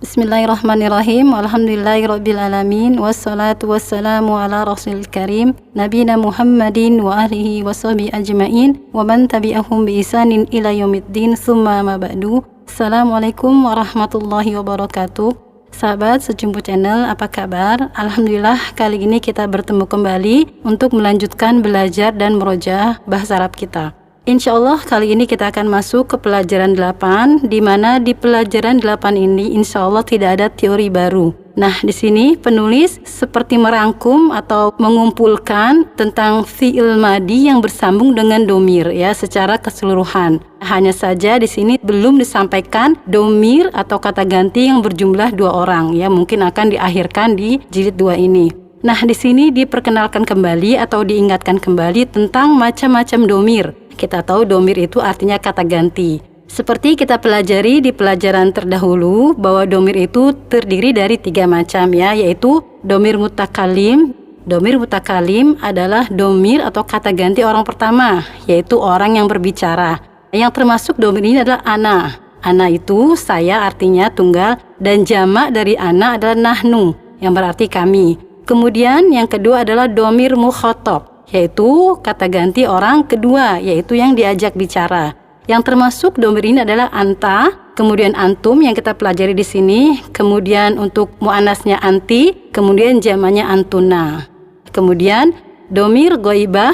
Bismillahirrahmanirrahim. Alhamdulillahirrabbilalamin. Wassalatu wassalamu ala rasulil karim Nabina Muhammadin wa alihi wa sahbihi ajma'in wa man tabi'ahum bi isanin ila yaumiddin summa ma ba'du. Assalamualaikum warahmatullahi wabarakatuh. Sahabat Sejumpu Channel, apa kabar? Alhamdulillah, kali ini kita bertemu kembali untuk melanjutkan belajar dan merojaah bahasa Arab kita. Insya Allah kali ini kita akan masuk ke pelajaran 8, di mana di pelajaran 8 ini insya Allah tidak ada teori baru. Nah, di sini penulis seperti merangkum atau mengumpulkan tentang fi'il madi yang bersambung dengan domir ya secara keseluruhan. Hanya saja di sini belum disampaikan domir atau kata ganti yang berjumlah 2 orang ya, mungkin akan diakhirkan di jilid 2 ini. Nah, di sini diperkenalkan kembali atau diingatkan kembali tentang macam-macam domir. Kita tahu domir itu artinya kata ganti. Seperti kita pelajari di pelajaran terdahulu bahwa domir itu terdiri dari 3 macam ya, yaitu domir mutakalim. Domir mutakalim adalah domir atau kata ganti orang pertama, yaitu orang yang berbicara. Yang termasuk domir ini adalah ana. Ana itu saya artinya tunggal, dan jamak dari ana adalah nahnu yang berarti kami. Kemudian yang kedua adalah domir mukhatab, yaitu kata ganti orang kedua, yaitu yang diajak bicara. Yang termasuk domir ini adalah anta, kemudian antum yang kita pelajari di sini, kemudian untuk muannasnya anti, kemudian jamaknya antuna. Kemudian domir goibah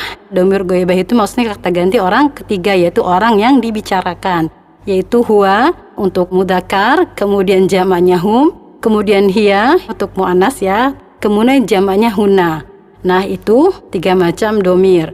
itu maksudnya kata ganti orang ketiga, yaitu orang yang dibicarakan, yaitu huwa untuk mudzakkar, kemudian jamaknya hum, kemudian hiya untuk muannas ya, kemudian jamaknya huna. Nah, itu 3 macam domir.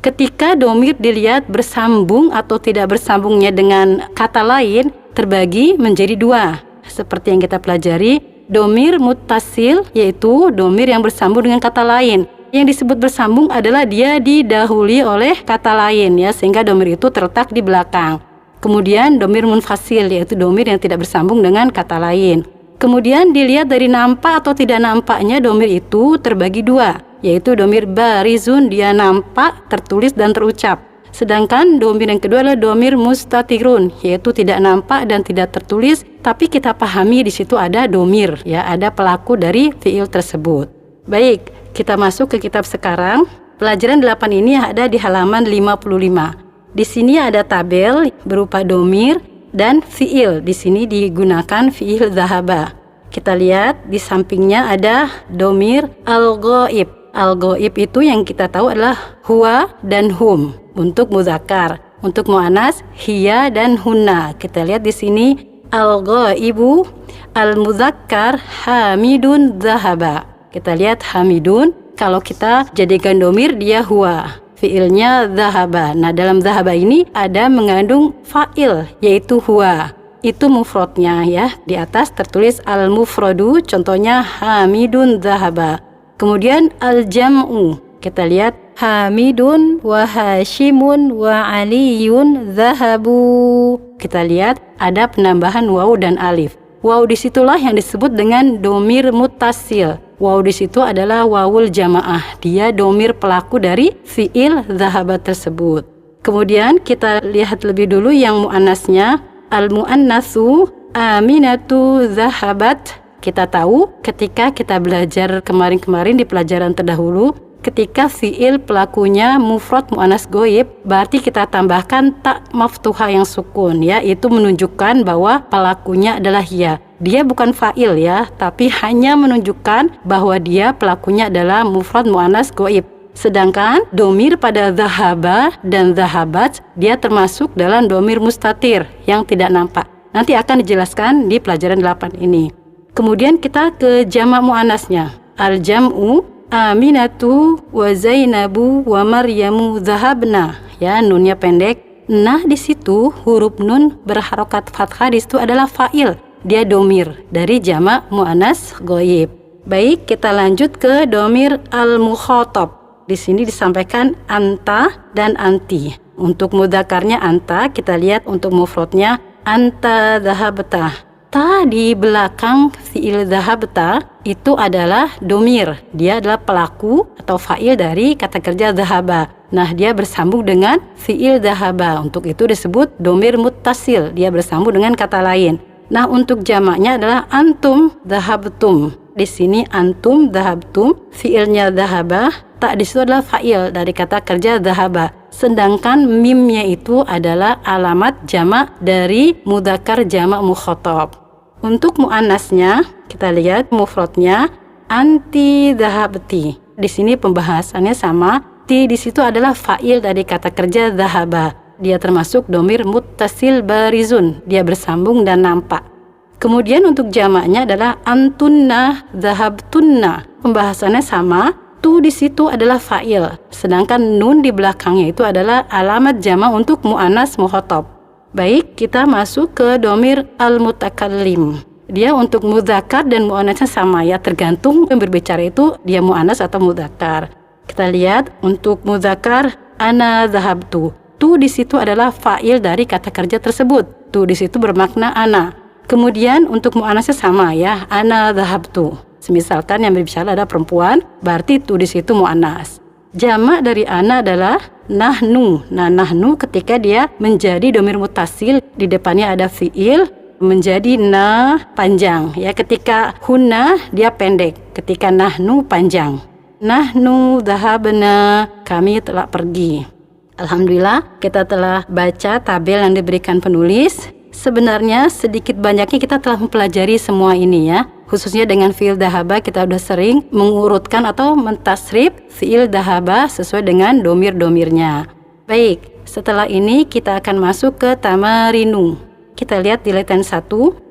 Ketika domir dilihat bersambung atau tidak bersambungnya dengan kata lain, terbagi menjadi 2. Seperti yang kita pelajari, domir muttasil, yaitu domir yang bersambung dengan kata lain. Yang disebut bersambung adalah dia didahului oleh kata lain, ya, sehingga domir itu terletak di belakang. Kemudian domir munfasil, yaitu domir yang tidak bersambung dengan kata lain. Kemudian dilihat dari nampak atau tidak nampaknya domir itu terbagi 2, yaitu domir barizun, dia nampak, tertulis dan terucap. Sedangkan domir yang kedua adalah domir mustatirun, yaitu tidak nampak dan tidak tertulis, tapi kita pahami di situ ada domir, ya, ada pelaku dari fiil tersebut. Baik, kita masuk ke kitab sekarang. Pelajaran 8 ini ada di halaman 55. Di sini ada tabel berupa domir dan fiil. Di sini digunakan fiil zahaba. Kita lihat di sampingnya ada domir al-ghaib. Al-ghaib itu yang kita tahu adalah huwa dan hum untuk mudzakkar. Untuk muannas hiya dan hunna. Kita lihat di sini al-ghaibu, al-mudzakkar hamidun zahaba. Kita lihat hamidun, kalau kita jadikan domir dia huwa, fiilnya zahaba. Nah, dalam zahaba ini ada mengandung fa'il, yaitu huwa. Itu mufradnya ya. Di atas tertulis al-mufradu, contohnya hamidun zahaba. Kemudian al-jam'u, kita lihat hamidun wa hashimun wa aliyun zahabu. Kita lihat ada penambahan waw dan alif. Waw disitulah yang disebut dengan domir muttasil. Waw di situ adalah wawul jamaah. Dia domir pelaku dari fiil zahaba tersebut. Kemudian kita lihat lebih dulu yang muannasnya. Al-muannasu aminatu zahabat. Kita tahu ketika kita belajar kemarin di pelajaran terdahulu, ketika fiil pelakunya mufrad muannas ghaib, berarti kita tambahkan tak maftuha yang sukun ya, itu menunjukkan bahwa pelakunya adalah ya. Dia bukan fa'il ya, tapi hanya menunjukkan bahwa dia pelakunya adalah mufrad muannas ghaib. Sedangkan domir pada zahaba dan zahabat, dia termasuk dalam domir mustatir yang tidak nampak. Nanti akan dijelaskan di pelajaran 8 ini. Kemudian kita ke jamak muannasnya. Al-jam'u aminatu wa zainabu wa maryamu zahabna. Ya, nunnya pendek. Nah, di situ huruf nun berharokat fathah, di situ adalah fa'il. Dia domir dari jamak muannas ghaib. Baik, kita lanjut ke domir al-mukhatab. Di sini disampaikan anta dan anti. Untuk mudzakarnya anta, kita lihat untuk mufradnya anta zahabta. Ta di belakang fiil zahabta itu adalah domir. Dia adalah pelaku atau fa'il dari kata kerja zahaba. Nah, dia bersambung dengan fiil zahaba. Untuk itu disebut domir muttasil. Dia bersambung dengan kata lain. Nah, untuk jamaknya adalah antum dhahabtum. Di sini antum dhahabtum, fiilnya dhahaba, tak di situ adalah fa'il dari kata kerja dhahaba. Sedangkan mimnya itu adalah alamat jamak dari mudzakkar jamak mukhatab. Untuk muannasnya, kita lihat mufradnya anti dhahabti. Di sini pembahasannya sama. Ti di situ adalah fa'il dari kata kerja dhahaba. Dia termasuk domir muttasil barizun. Dia bersambung dan nampak. Kemudian untuk jamaknya adalah antunna dhahabtunna. Pembahasannya sama. Tu di situ adalah fa'il. Sedangkan nun di belakangnya itu adalah alamat jamak untuk mu'annas mukhatab. Baik, kita masuk ke domir al-mutakallim. Dia untuk mudzakkar dan mu'annasnya sama ya, tergantung yang berbicara itu dia mu'annas atau mudzakkar. Kita lihat untuk mudzakkar ana dhahabtu. Tu di situ adalah fa'il dari kata kerja tersebut. Tu di situ bermakna ana. Kemudian untuk mu'annasnya sama ya, ana dhahabtu. Misalkan yang berbicara ada perempuan, berarti tu di situ mu'annas. Jamak dari ana adalah nahnu. Nah, nahnu ketika dia menjadi domir mutasil, di depannya ada fi'il, menjadi na panjang ya. Ketika hunna dia pendek, ketika nahnu panjang. Nahnu dhahabna, kami telah pergi. Alhamdulillah kita telah baca tabel yang diberikan penulis. Sebenarnya sedikit banyaknya kita telah mempelajari semua ini ya. Khususnya dengan fi'il dhahaba kita sudah sering mengurutkan atau mentasrif fi'il dhahaba sesuai dengan domir-domirnya. Baik, setelah ini kita akan masuk ke tamarinu. Kita lihat di latihan 1,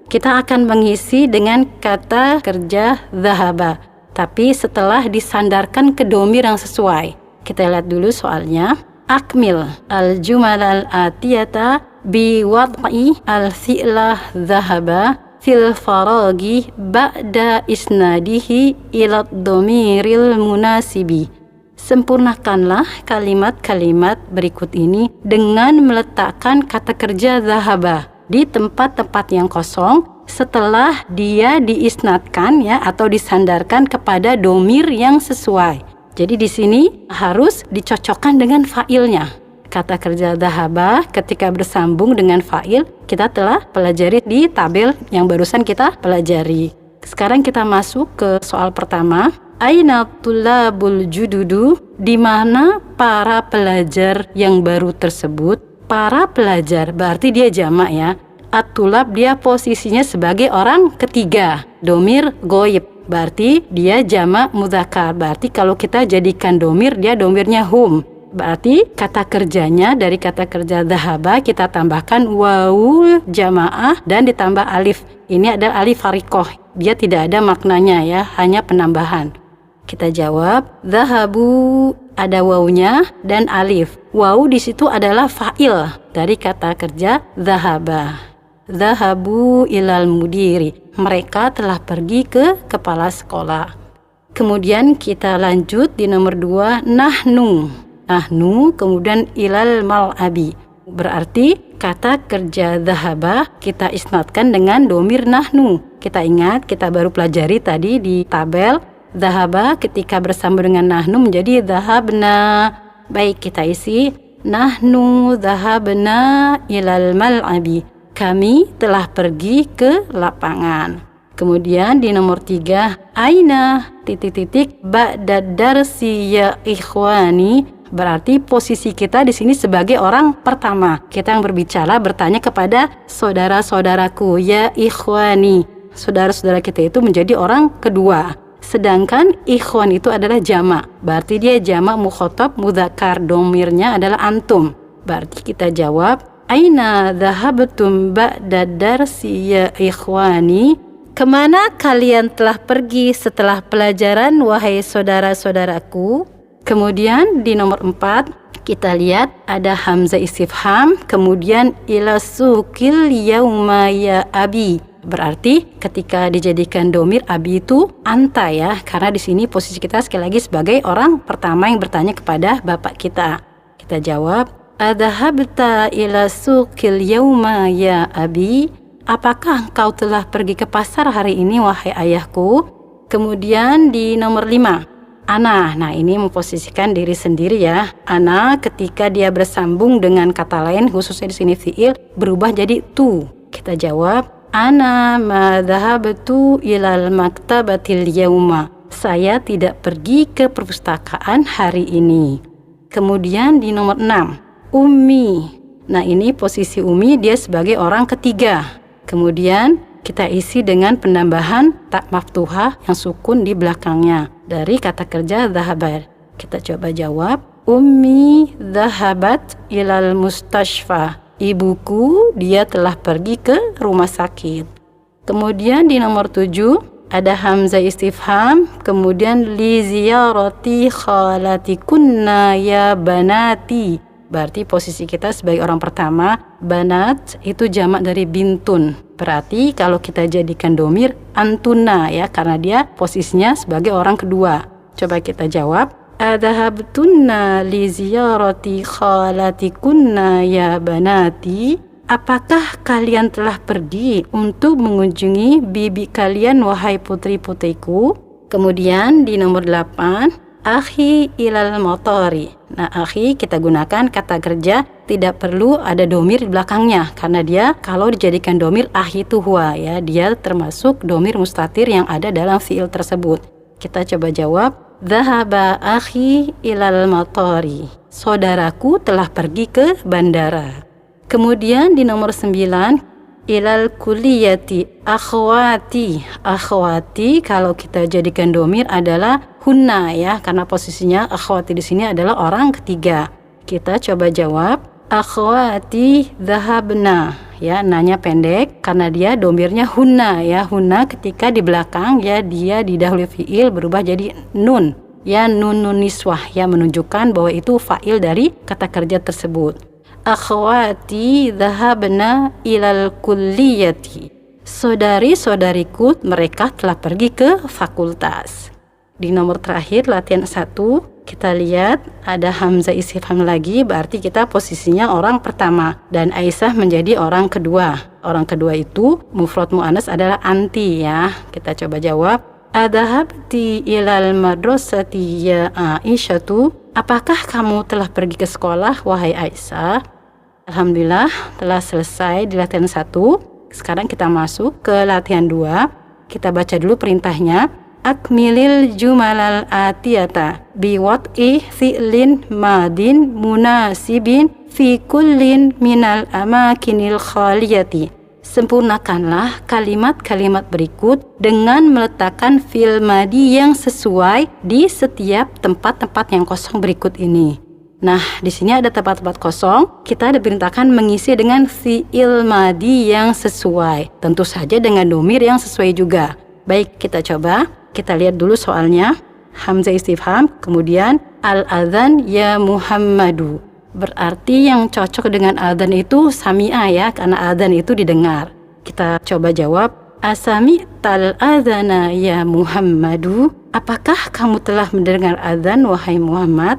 kita akan mengisi dengan kata kerja dhahaba. Tapi setelah disandarkan ke domir yang sesuai. Kita lihat dulu soalnya. Akmil al-jumal al-atiyata biwad'i al-fi'lah dhahaba fil faragi ba'da isnadihi ila domiril munasibi. Sempurnakanlah kalimat-kalimat berikut ini dengan meletakkan kata kerja dhahaba di tempat-tempat yang kosong setelah dia diisnadkan ya atau disandarkan kepada domir yang sesuai. Jadi di sini harus dicocokkan dengan fa'ilnya. Kata kerja dhahaba ketika bersambung dengan fa'il kita telah pelajari di tabel yang barusan kita pelajari. Sekarang kita masuk ke soal pertama. Aina tulabul jududu, di mana para pelajar yang baru tersebut? Para pelajar berarti dia jamak ya. At-tulab dia posisinya sebagai orang ketiga, domir goib, berarti dia jamak mudzakkar. Berarti kalau kita jadikan domir, dia domirnya hum. Berarti kata kerjanya dari kata kerja dhahaba kita tambahkan wawu jamaah dan ditambah alif. Ini adalah alif harikoh. Dia tidak ada maknanya ya, hanya penambahan. Kita jawab dhahabu, ada wawunya dan alif. Wawu di situ adalah fa'il dari kata kerja dhahaba. Dhahabu ilal mudiri, mereka telah pergi ke kepala sekolah. Kemudian kita lanjut di nomor 2, nahnu. Nahnu kemudian ilal mal'abi. Berarti kata kerja dhahaba kita isnadkan dengan domir nahnu. Kita ingat kita baru pelajari tadi di tabel dhahaba ketika bersambung dengan nahnu menjadi dhahabna. Baik, kita isi nahnu dhahabna ilal mal'abi. Kami telah pergi ke lapangan. Kemudian di nomor 3, aina ba'da darsi ya ikhwani. Berarti posisi kita di sini sebagai orang pertama. Kita yang berbicara bertanya kepada saudara-saudaraku ya ikhwani. Saudara-saudara kita itu menjadi orang kedua. Sedangkan ikhwan itu adalah jamak. Berarti dia jamak mukhatab mudzakkar, domirnya adalah antum. Berarti kita jawab aina dhahabtum ba'da darsi ya ikhwani? Kemana kalian telah pergi setelah pelajaran wahai saudara-saudaraku? Kemudian di nomor 4 kita lihat ada hamzah istifham, kemudian ila suqil yauma ya abi. Berarti ketika dijadikan domir abi itu anta ya, karena di sini posisi kita sekali lagi sebagai orang pertama yang bertanya kepada bapak kita. Kita jawab adhabta ila suqil yauma ya abi? Apakah engkau telah pergi ke pasar hari ini wahai ayahku? Kemudian di nomor 5, ana. Nah, ini memposisikan diri sendiri ya. Ana ketika dia bersambung dengan kata lain, khususnya di sini fiil, berubah jadi tu. Kita jawab Ana ma dhahabtu ilal maktabatil yauma. Saya tidak pergi ke perpustakaan hari ini. Kemudian di nomor 6, ummi. Nah, ini posisi ummi, dia sebagai orang ketiga. Kemudian kita isi dengan penambahan tak maftuhah yang sukun di belakangnya dari kata kerja dhahabat. Kita coba jawab. Ummi dhahabat ilal mustashfa. Ibuku, dia telah pergi ke rumah sakit. Kemudian di nomor 7 ada hamzah istifham, kemudian li ziyarati khalatikunna ya banati. Berarti posisi kita sebagai orang pertama, banat itu jamak dari bintun. Berarti kalau kita jadikan domir antuna ya, karena dia posisinya sebagai orang kedua. Coba kita jawab. Adhabtunna li ziyarati khalatikunna ya banati. Apakah kalian telah pergi untuk mengunjungi bibi kalian wahai putri-putriku? Kemudian di nomor 8, akhi ilal motori. Nah, akhi kita gunakan kata kerja, tidak perlu ada domir di belakangnya, karena dia kalau dijadikan domir akhi itu huwa ya, dia termasuk domir mustatir yang ada dalam fiil tersebut. Kita coba jawab. Dhahaba akhi ilal motori. Saudaraku telah pergi ke bandara. Kemudian di nomor 9, ilal kulliyati akhwati. Akhwati kalau kita jadikan domir adalah hunna ya, karena posisinya akhwati di sini adalah orang ketiga. Kita coba jawab. Akhwati dhahabna. Ya, nanya pendek karena dia domirnya hunna ya. Hunna ketika di belakang ya, dia didahului fiil berubah jadi nun. Ya, nun niswah ya, menunjukkan bahwa itu fa'il dari kata kerja tersebut. Akhwati dhahabna ilal kulliyati. Saudari-saudariku mereka telah pergi ke fakultas. Di nomor terakhir latihan 1, kita lihat ada hamzah istifham lagi, berarti kita posisinya orang pertama dan Aisyah menjadi orang kedua. Orang kedua itu mufrad muannas adalah anti ya. Kita coba jawab. Adhabti ilal madrasati ya Aisyatu. Apakah kamu telah pergi ke sekolah wahai Aisyah? Alhamdulillah telah selesai di latihan 1. Sekarang kita masuk ke latihan 2. Kita baca dulu perintahnya. Akmilil jumalal atiyata biwat'i fi'lin madin munasibin fi kullin minal amakinil khaliyati. Sempurnakanlah kalimat-kalimat berikut dengan meletakkan fi'il madi yang sesuai di setiap tempat-tempat yang kosong berikut ini. Nah, di sini ada tempat-tempat kosong, kita diperintahkan mengisi dengan fi'il madi yang sesuai. Tentu saja dengan domir yang sesuai juga. Baik, kita coba. Kita lihat dulu soalnya. Hamzah istifham, kemudian al-adhan ya Muhammadu. Berarti yang cocok dengan adzan itu sami'a ya, karena adzan itu didengar. Kita coba jawab. Asami tal adzana ya Muhammadu. Apakah kamu telah mendengar adzan wahai Muhammad?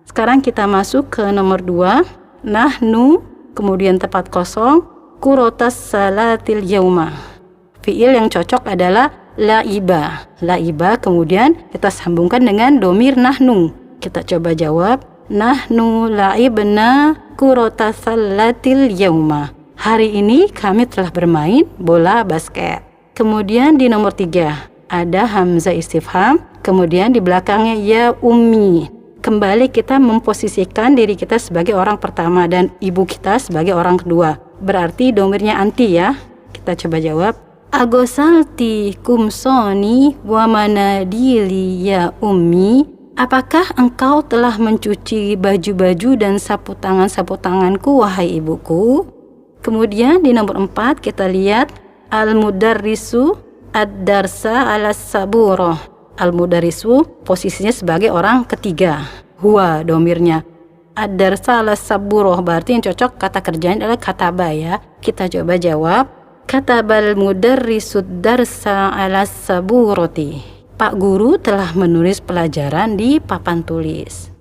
Sekarang kita masuk ke nomor 2. Nahnu, kemudian tempat kosong, kurotas salatil yauma. Fi'il yang cocok adalah la'iba. La'iba kemudian kita sambungkan dengan domir nahnu. Kita coba jawab. Nahnu la'ibna kurotas salatil yauma. Hari ini kami telah bermain bola basket. Kemudian di nomor 3 ada hamzah istifham, kemudian di belakangnya ya ummi. Kembali kita memposisikan diri kita sebagai orang pertama dan ibu kita sebagai orang kedua. Berarti domirnya anti ya. Kita coba jawab. Agosalti kumsoni wa manadili ya ummi. Apakah engkau telah mencuci baju-baju dan sapu tanganku wahai ibuku? Kemudian di nomor 4 kita lihat al-mudarrisu ad-darsa ala saburoh. Al-mudarrisu posisinya sebagai orang ketiga. Huwa domirnya. Ad-darsa ala saburoh berarti yang cocok kata kerjanya adalah kataba ya. Kita coba jawab. Katabal mudarrisu darsa ala saburoti. Pak Guru telah menulis pelajaran di papan tulis.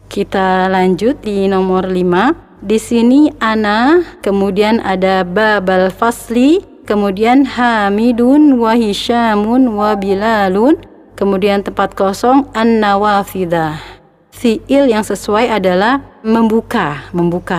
Kita lanjut di nomor 5. Di sini ana, kemudian ada babal fasli, kemudian hamidun wa hisyamun wa bilalun, kemudian tempat kosong an-nawafidah. Fi'il yang sesuai adalah membuka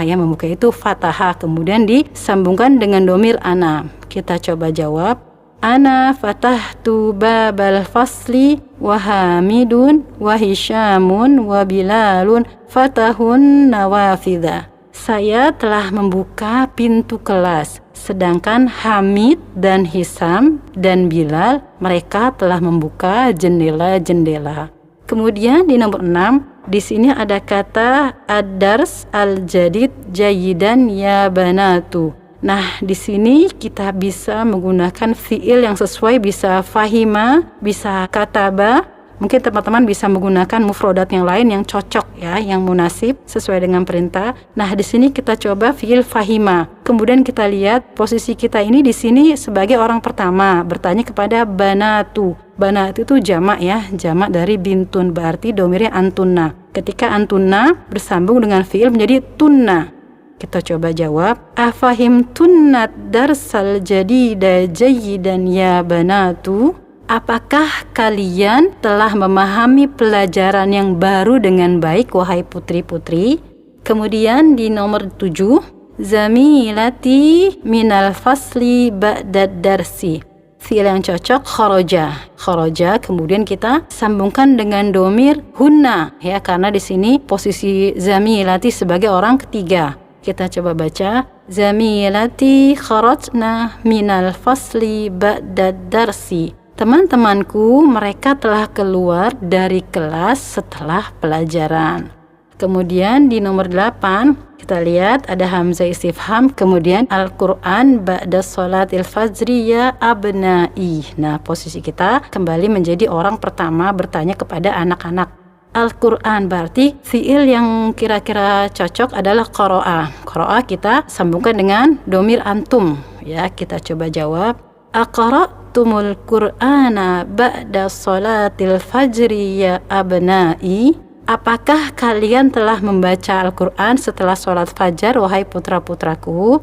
ya, membuka itu fathah, kemudian disambungkan dengan domir ana. Kita coba jawab. Ana fatahtu babal fasli wa Hamidun wa Hisyamun wa Bilalun fatahun nawafidha. Saya telah membuka pintu kelas, sedangkan Hamid dan Hisam dan Bilal mereka telah membuka jendela-jendela. Kemudian di nomor 6, di sini ada kata ad-dars al-jadid jayidan ya banatu. Nah, di sini kita bisa menggunakan fiil yang sesuai, bisa fahima, bisa kataba. Mungkin teman-teman bisa menggunakan mufrodat yang lain yang cocok ya, yang munasib sesuai dengan perintah. Nah, di sini kita coba fiil fahima. Kemudian kita lihat posisi kita ini di sini sebagai orang pertama bertanya kepada banatu. Banatu itu jamak ya, jamak dari bintun, berarti domirnya antunna. Ketika antunna bersambung dengan fiil menjadi tunna. Kita coba jawab. Afahim tunnat darsal jadida jayidan ya banatu. Apakah kalian telah memahami pelajaran yang baru dengan baik, wahai putri-putri? Kemudian di nomor 7, zamilati minal fasli ba'dad darsi. Fi'il yang cocok kharaja. Kharaja kemudian kita sambungkan dengan domir hunna ya, karena di sini posisi zamilati sebagai orang ketiga. Kita coba baca. Zamilati kharajna minal fasli ba'dad darsi. Teman-temanku, mereka telah keluar dari kelas setelah pelajaran. Kemudian di nomor 8, kita lihat ada hamzah istifham, kemudian Al-Quran ba'da sholatil fajri ya abnai. Nah, posisi kita kembali menjadi orang pertama bertanya kepada anak-anak. Al-Quran berarti fiil yang kira-kira cocok adalah qara'a. Qara'a kita sambungkan dengan domir antum. Ya, kita coba jawab. Aqra'tumul Qur'ana ba'da sholatil fajri ya abnai. Apakah kalian telah membaca Al-Quran setelah sholat fajar, wahai putra-putraku?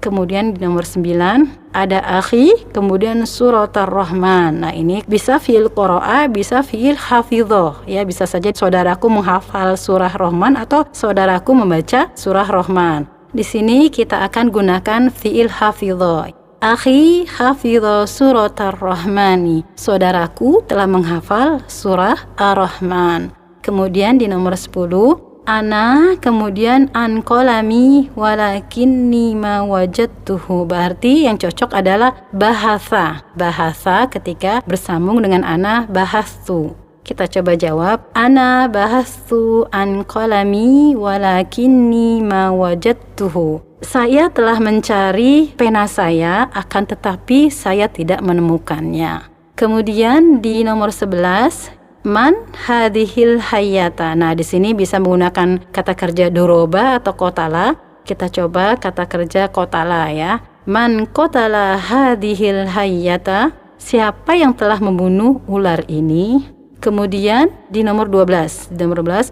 Kemudian di nomor 9 ada akhi, kemudian surat ar-Rahman. Nah, ini bisa fiil qara'a, bisa fiil hafidhah. Ya, bisa saja saudaraku menghafal surah Rahman atau saudaraku membaca surah Rahman. Di sini kita akan gunakan fiil hafidhah. Akhi hafidha surat ar-Rahmani. Saudaraku telah menghafal surah ar-Rahman. Kemudian di nomor 10, ana kemudian an qalami walakinni ma wajadtuhu. Berarti yang cocok adalah bahasa. Bahasa ketika bersambung dengan ana bahastu. Kita coba jawab. Ana bahastu an qalami walakinni ma wajadtuhu. Saya telah mencari pena saya, akan tetapi saya tidak menemukannya. Kemudian di nomor 11, man hadhil hayata. Nah, di sini bisa menggunakan kata kerja doroba atau kotala. Kita coba kata kerja kotala ya. Man kotala hadhil hayata. Siapa yang telah membunuh ular ini? Kemudian di nomor 12,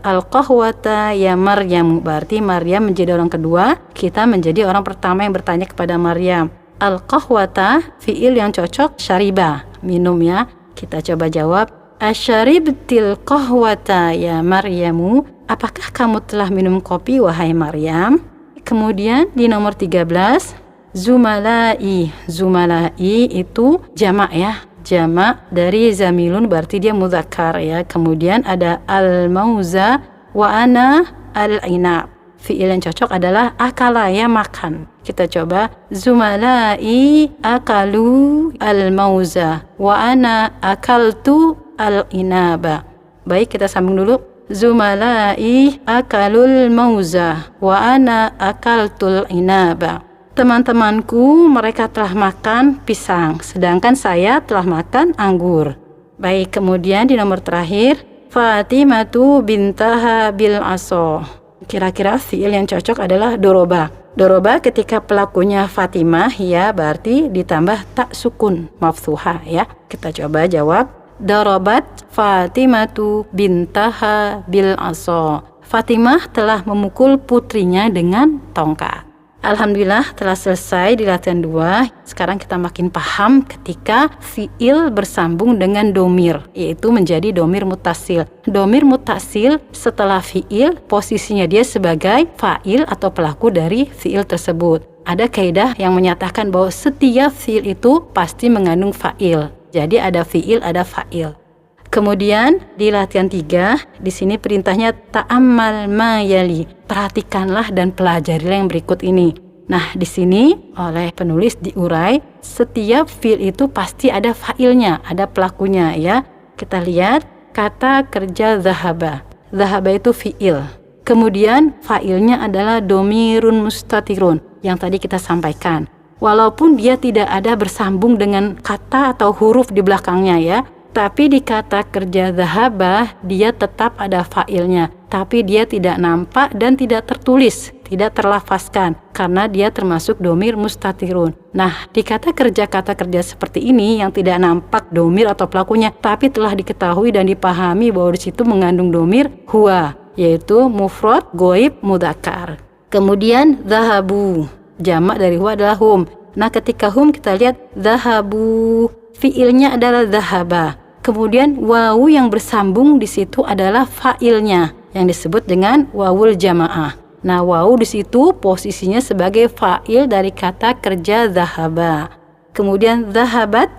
al-qahwata ya Maryam, berarti Maryam menjadi orang kedua, kita menjadi orang pertama yang bertanya kepada Maryam. Al-qahwata fiil yang cocok syariba, minum ya. Kita coba jawab. Asyaribtil qahwata ya Maryamu. Apakah kamu telah minum kopi, wahai Maryam? Kemudian di nomor 13, zumalai. Zumalai itu jamak ya. Jamak dari zamilun berarti dia mudzakkar ya. Kemudian ada al-mauza wa ana al-inab. Fiil yang cocok adalah akala ya, makan. Kita coba. Zumalai akalu al-mauza wa ana akaltu al-inaba. Baik, kita sambung dulu. Zumalai akalul mauza wa ana akaltul inaba. Teman-temanku mereka telah makan pisang, sedangkan saya telah makan anggur. Baik, kemudian di nomor terakhir, Fatimatu bintaha bil aso. Kira-kira fiil yang cocok adalah doroba. Doroba ketika pelakunya Fatimah ya, berarti ditambah tak sukun mafsuha ya. Kita coba jawab. Dorobat Fatimatu bintaha bil aso. Fatimah telah memukul putrinya dengan tongkat. Alhamdulillah telah selesai di latihan 2. Sekarang kita makin paham ketika fiil bersambung dengan domir, yaitu menjadi domir mutasil. Domir mutasil setelah fiil, posisinya dia sebagai fa'il atau pelaku dari fiil tersebut. ada kaidah yang menyatakan bahwa setiap fiil itu pasti mengandung fa'il. Jadi ada fiil, ada fa'il. Kemudian di latihan 3, di sini perintahnya ta'ammal ma yali. Perhatikanlah dan pelajarilah yang berikut ini. Nah, di sini oleh penulis diurai setiap fiil itu pasti ada fa'ilnya, ada pelakunya ya. Kita lihat kata kerja zahaba. Zahaba itu fiil. Kemudian fa'ilnya adalah domirun mustatirun yang tadi kita sampaikan. Walaupun dia tidak ada bersambung dengan kata atau huruf di belakangnya ya, tapi di kata kerja zahaba dia tetap ada fa'ilnya, tapi dia tidak nampak dan tidak tertulis, tidak terlafazkan karena dia termasuk domir mustatirun. Nah, di kata kerja seperti ini yang tidak nampak domir atau pelakunya, tapi telah diketahui dan dipahami bahwa di situ mengandung domir huwa, yaitu mufrad ghaib mudzakkar. Kemudian zahabu, jamak dari huwa adalah hum. Nah, ketika hum kita lihat zahabu, fiilnya adalah zahaba. Kemudian wawu yang bersambung di situ adalah fa'ilnya yang disebut dengan wawul jamaah. Nah, wawu di situ posisinya sebagai fa'il dari kata kerja zahaba. Kemudian zahabat,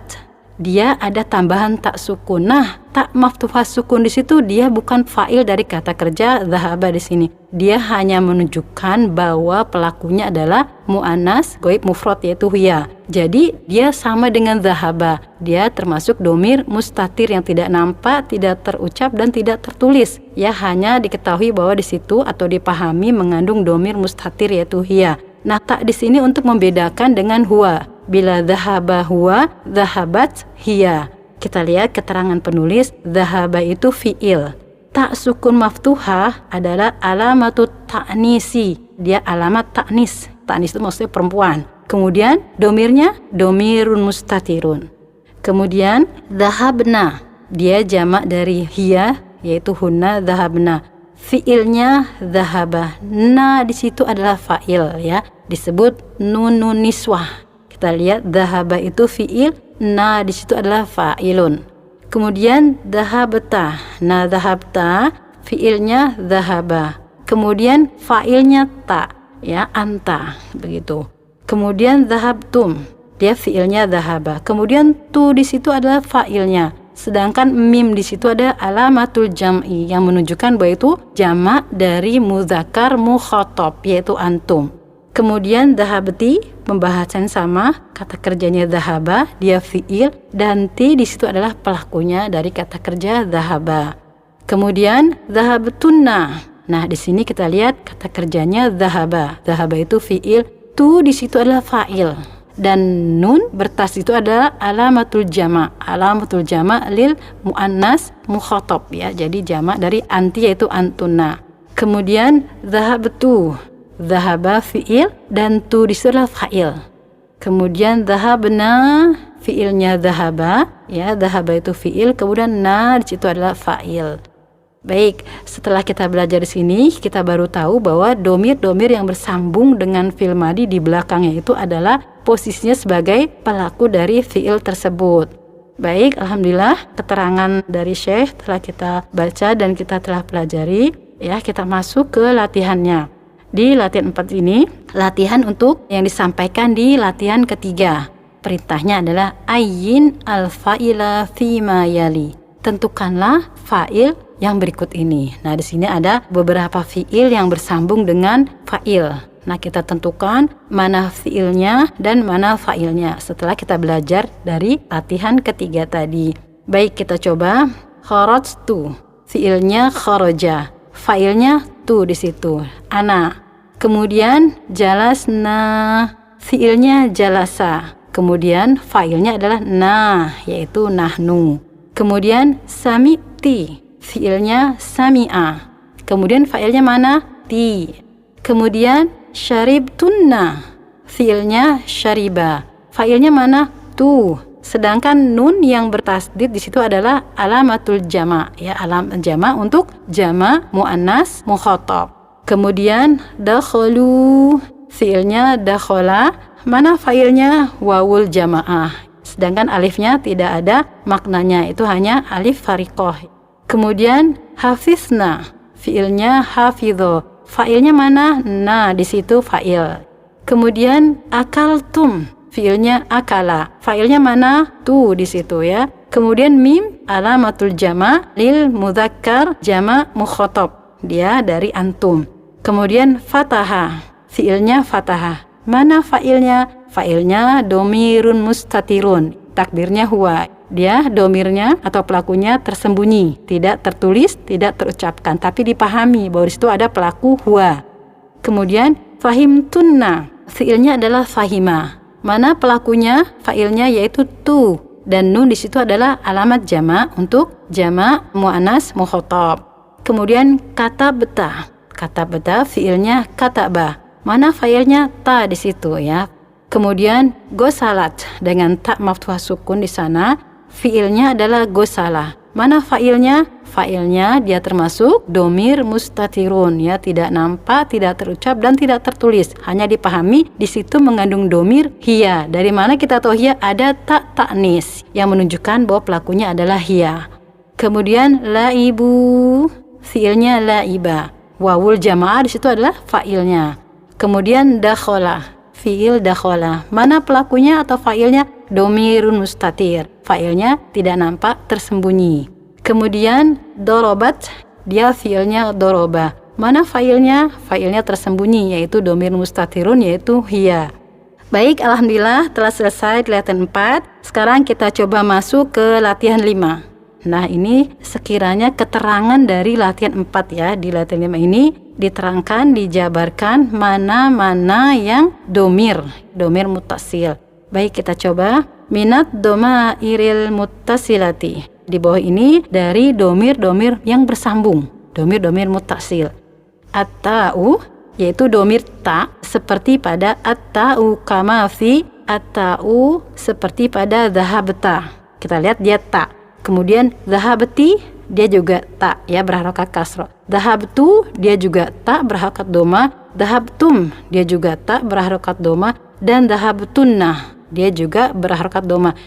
dia ada tambahan tak sukun. Nah, tak maftuhah sukun di situ dia bukan fa'il dari kata kerja zahaba di sini. Dia hanya menunjukkan bahwa pelakunya adalah mu'annas ghaib mufrad yaitu hiya. Jadi dia sama dengan zahaba. Dia termasuk domir mustatir yang tidak nampak, tidak terucap dan tidak tertulis. Ya, hanya diketahui bahwa di situ atau dipahami mengandung domir mustatir yaitu hiya. Nah, tak di sini untuk membedakan dengan huwa. Bila zahaba huwa, zahabat hiya. Kita lihat keterangan penulis, zahaba itu fi'il. Tak sukun maftuhah adalah alamatut ta'nisi. Dia alamat ta'nis. Ta'nis itu maksudnya perempuan. Kemudian domirnya domirun mustatirun. Kemudian zahabna, dia jamak dari hiya yaitu hunna zahabna. Fiilnya zahaba. Na di situ adalah fa'il ya, disebut nunun niswah. Kita lihat zahaba itu fiil, na di situ adalah fa'ilun. Kemudian zahabta. Nah, zahabta fiilnya zahaba. Kemudian fa'ilnya ta ya, anta begitu. Kemudian zahabtum, dia fiilnya zahaba. Kemudian tu di situ adalah fa'ilnya. Sedangkan mim di situ ada alamatul jam'i yang menunjukkan bahwa itu jamak dari mudzakkar mukhatab yaitu antum. Kemudian zahabti, pembahasan sama, kata kerjanya zahaba, dia fiil, dan ti di situ adalah pelakunya dari kata kerja zahaba. Kemudian zahabtunna. Nah, di sini kita lihat kata kerjanya zahaba. Zahaba itu fiil, tu di situ adalah fa'il. Dan nun bertas itu adalah alamatul jama'. Alamatul jama' lil muannas mukhatab ya. Jadi jamak dari anti yaitu antunna. Kemudian zahabtu. Zahaba fi'il dan tu di situ adalah fa'il. Kemudian zahabna, fi'ilnya zahaba ya, zahaba itu fi'il, kemudian na di situ adalah fa'il. Baik, setelah kita belajar di sini, kita baru tahu bahwa domir-domir yang bersambung dengan fi'il madi di belakangnya itu adalah posisinya sebagai pelaku dari fi'il tersebut. Baik, alhamdulillah keterangan dari Syekh telah kita baca dan kita telah pelajari. Ya, kita masuk ke latihannya. Di latihan 4 ini, latihan untuk yang disampaikan di latihan ketiga. Perintahnya adalah ayyin al-fa'ila fima yali. Tentukanlah fa'il yang berikut ini. Nah, di sini ada beberapa fi'il yang bersambung dengan fa'il. Nah, kita tentukan mana fi'ilnya dan mana fa'ilnya setelah kita belajar dari latihan ketiga tadi. Baik, kita coba. Kharajtu, fi'ilnya kharaja. Fa'ilnya tu di situ, ana. Kemudian jalasna, fiilnya jalasa. Kemudian fa'ilnya adalah na, yaitu nahnu. Kemudian sami'ti, fiilnya sami'a. Kemudian fa'ilnya mana? Ti. Kemudian syaribtunna, fiilnya syariba. Fa'ilnya mana? Tu. Sedangkan nun yang bertasdid di situ adalah alamatul jama' ya, alam jama' untuk jama' muannas mukhatab. Kemudian dakhalu, fiilnya dakhala, mana fa'ilnya? Wawul jamaah. Sedangkan alifnya tidak ada maknanya, itu hanya alif fariqah. Kemudian hafizna, fiilnya hafidho. Fa'ilnya mana? Nah, di situ fa'il. Kemudian akaltum, fiilnya akala. Fa'ilnya mana? Tu di situ ya. Kemudian mim alamatul jama' lil mudzakkar jama' mukhatab. Dia dari antum. Kemudian fataha, fiilnya fataha. Mana fa'ilnya? Fa'ilnya domirun mustatirun. Takdirnya huwa. Dia domirnya atau pelakunya tersembunyi, tidak tertulis, tidak terucapkan, tapi dipahami bahwa di situ ada pelaku huwa. Kemudian fahimtunna, fiilnya adalah fahima. Mana pelakunya? Fa'ilnya yaitu tu, dan nun di situ adalah alamat jama' untuk jama' muannas mukhatab. Kemudian katabta, katabta fiilnya kataba. Mana fa'ilnya? Ta di situ ya. Kemudian gosalat dengan tak maftuhah sukun di sana, fiilnya adalah gosalah. Mana fa'ilnya? Fa'ilnya dia termasuk domir mustatirun ya, tidak nampak, tidak terucap dan tidak tertulis, hanya dipahami. Di situ mengandung domir hiya. Dari mana kita tahu hiya? Ada tak ta'nis yang menunjukkan bahwa pelakunya adalah hiya. Kemudian laibu, fiilnya laiba. Wawul jamaah di situ adalah fa'ilnya. Kemudian dakhala, fiil dakhala. Mana pelakunya atau fa'ilnya? Domirun mustatir. Fa'ilnya tidak nampak, tersembunyi. Kemudian dorobat, dia fiilnya doroba. Mana fa'ilnya? Fa'ilnya tersembunyi, yaitu domir mustatirun, yaitu hiya. Baik, alhamdulillah telah selesai latihan 4. Sekarang kita coba masuk ke latihan 5. Nah, ini sekiranya keterangan dari latihan 4 ya. Di latihan 5 ini diterangkan, dijabarkan mana-mana yang domir muttasil. Baik, kita coba. Minat domairil muttasilati. Di bawah ini dari domir-domir yang bersambung, domir-domir muttasil. At-ta'u, yaitu domir ta, seperti pada at-ta'u kama fi, at-ta'u seperti pada dhahabta. Kita lihat dia ta. Kemudian dhahabti, dia juga ta ya, berharokat kasroh. Dhahabtu, dia juga ta berharokat doma. Dhahabtum, dia juga ta berharokat doma. Dan dhahabtunna, dia juga berharokat doma.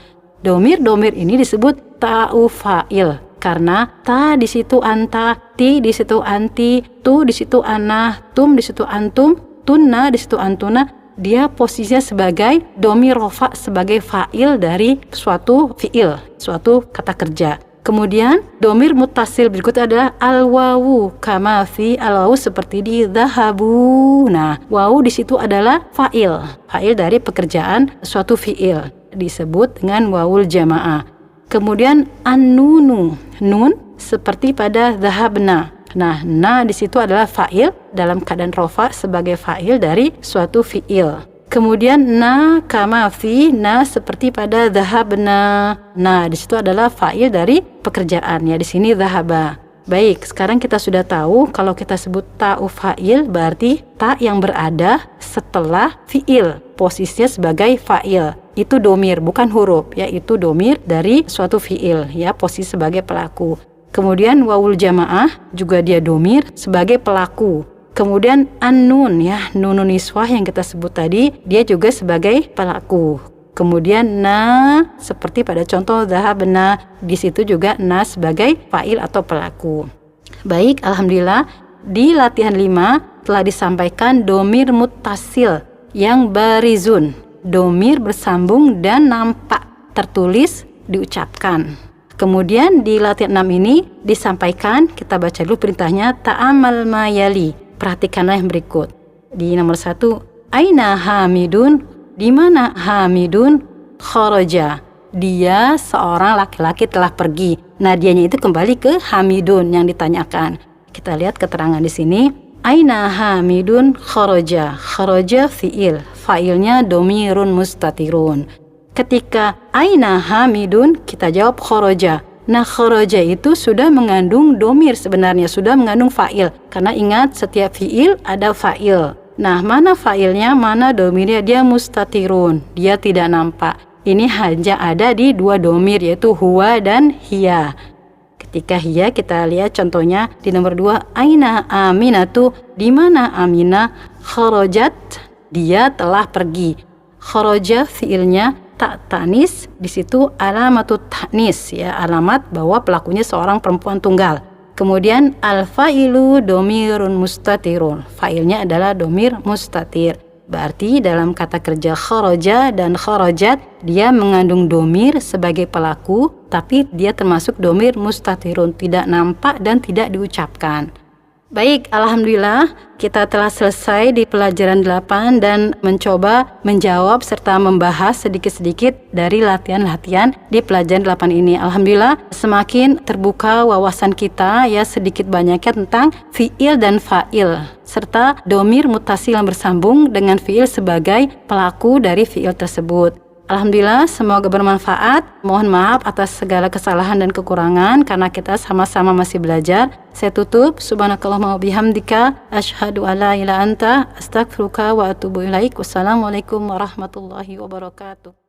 Domir-domir ini disebut ta'u fa'il karena ta di situ anta, ti di situ anti, tu di situ ana, tum di situ antum, tunna di situ antuna. Dia posisinya sebagai domir rofa, sebagai fa'il dari suatu fi'il, suatu kata kerja. Kemudian domir muttasil berikutnya adalah al-wawu kama fi, al-wawu seperti di dhahabu. Nah, wawu di situ adalah fa'il dari pekerjaan suatu fi'il, disebut dengan wawul jamaah. Kemudian an-nunu, nun seperti pada dhahabna. Nah, na di situ adalah fa'il dalam keadaan rofa sebagai fa'il dari suatu fi'il. Kemudian na kama fi, na seperti pada dhahabna. Nah, di situ adalah fa'il dari pekerjaan ya, di sini dhahaba. Baik, sekarang kita sudah tahu kalau kita sebut ta'u fa'il berarti ta yang berada setelah fi'il, posisinya sebagai fa'il. Itu domir, bukan huruf ya, itu domir dari suatu fi'il ya, posisi sebagai pelaku. Kemudian wawul jamaah juga dia domir sebagai pelaku. Kemudian an-nun ya, nunun niswah yang kita sebut tadi, dia juga sebagai pelaku. Kemudian na seperti pada contoh dhahabna, di situ juga na sebagai fa'il atau pelaku. Baik, alhamdulillah di latihan 5 telah disampaikan domir muttasil yang barizun, domir bersambung dan nampak, tertulis, diucapkan. Kemudian di latihan 6 ini disampaikan, kita baca dulu perintahnya, ta'amal mayali. Perhatikanlah yang berikut. Di nomor 1, aina Hamidun, di mana Hamidun? Kharaja, dia seorang laki-laki telah pergi. Nah, dianya itu kembali ke Hamidun yang ditanyakan. Kita lihat keterangan di sini. Aina Hamidun kharaja. Kharaja fi'il, fa'ilnya domirun mustatirun. Ketika aina Hamidun, kita jawab kharaja. Nah, kharaja itu sudah mengandung domir sebenarnya, sudah mengandung fa'il. Karena ingat, setiap fi'il ada fa'il. Nah, mana fa'ilnya, mana domirnya? Dia mustatirun, dia tidak nampak. Ini hanya ada di dua domir, yaitu huwa dan hiya. Ketika hiya, kita lihat contohnya di nomor 2. Aina Aminatu, di mana Aminah? Kharajat, dia telah pergi. Kharaja fi'ilnya tak tanis, di situ alamatut tanis ya, alamat bahwa pelakunya seorang perempuan tunggal. Kemudian al-fa'ilu domirun mustatirun, fa'ilnya adalah domir mustatir. Berarti dalam kata kerja kharaja dan kharajat, dia mengandung domir sebagai pelaku, tapi dia termasuk domir mustatirun, tidak nampak dan tidak diucapkan. Baik, alhamdulillah kita telah selesai di pelajaran 8 dan mencoba menjawab serta membahas sedikit-sedikit dari latihan-latihan di pelajaran 8 ini. Alhamdulillah semakin terbuka wawasan kita ya sedikit banyaknya tentang fiil dan fa'il serta domir mutasil yang bersambung dengan fiil sebagai pelaku dari fiil tersebut. Alhamdulillah semoga bermanfaat. Mohon maaf atas segala kesalahan dan kekurangan karena kita sama-sama masih belajar. Saya tutup. Subhanakallahumma wa bihamdika asyhadu alla ilaha illa anta astaghfiruka wa atubu ilaik. Wassalamualaikum warahmatullahi wabarakatuh.